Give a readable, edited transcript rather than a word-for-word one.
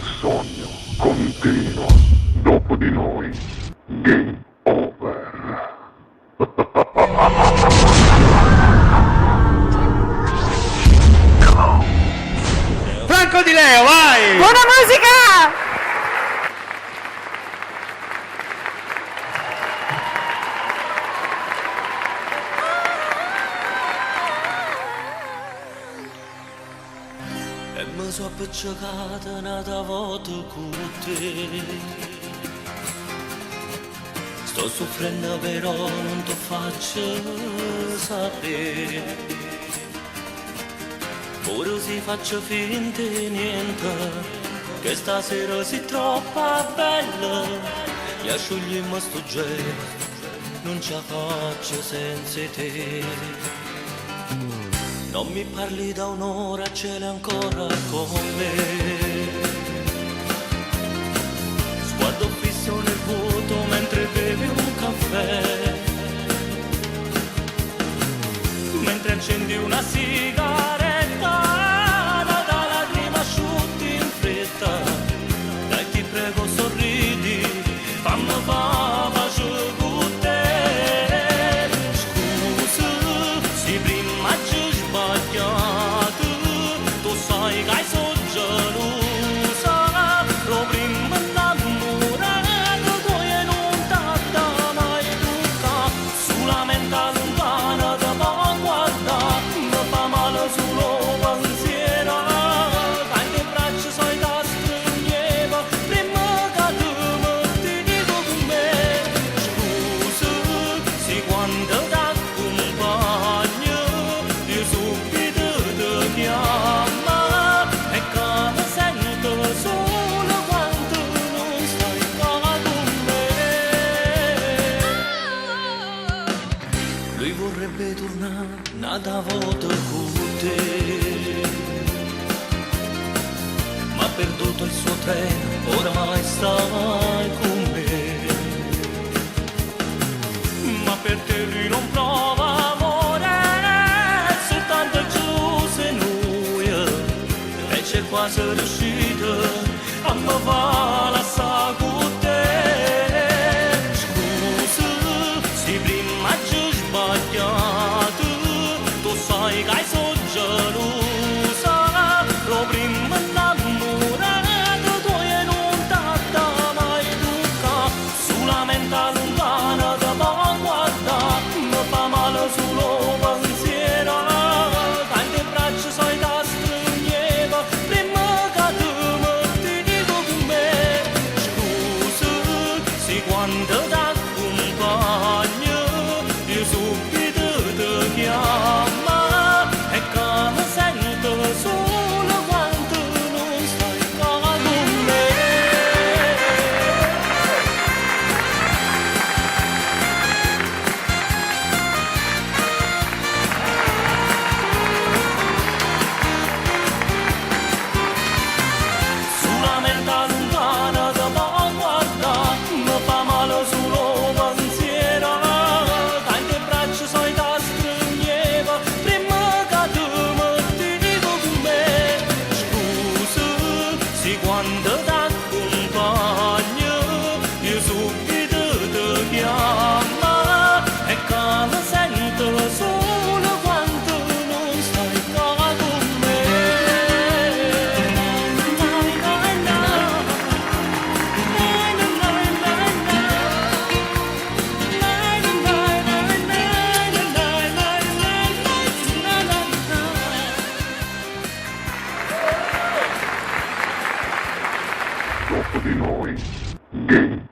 il sogno continua dopo di noi. Game over. Franco Di Leo, vai! Buona musica! E mi so appicciacata un'altra volta con te. Sto soffrendo però non ti faccio sapere. Ora si faccio finta di niente, che stasera si troppo bella. E sciogliamo sto gelo, non ce la faccio senza te. Non mi parli da un'ora, ce l'hai ancora con me. Sguardo fisso nel vuoto mentre bevi un caffè, mentre accendi una sigaretta, da lacrime asciutti in fretta. Dai ti prego sorridi, fammi va bacio con te. Scusa, se prima ci sbagliato, tu sai che sono gelosa. Lo prima innamorato, tu e non t'ha mai toccato. Sulla mente lontana da poco guarda, mi fa male solo pensiero. Tante braccia sai da stringeva, prima che tu metti con me. Scusa, se quando t'accompagno, io subito ti chiamo, e che mi sento solo quando non stai qua con me. Lui vorrebbe tornare un'altra volta con te, ma ha perduto il suo treno, oramai stai con me. Ma per te lui non prova amore, è soltanto geloso e noia, e c'è quasi riuscito a mi far lasciare con te. Scusa, se prima ci sbagliato, tu sai che sono gelosa. Lo prima innamorato, tu e non t'ha mai toccato. Sulla mente lontana da poco guarda, mi fa male solo pensiero. Tante braccia sai da stringeva, prima che tu metti con me. Scusa, se quando t'accompagno, io subito ti chiamo, e che mi sento solo quando non stai qua con me. Sulla mente lontana da poco guarda, mi fa male solo pensiero. Tante braccia sai da stringeva, prima che tu metti con me. Scusa, se quando t'accompagno, io subito ti chiamo, e che mi sento solo quando non stai qua con me. Dopo di noi. Game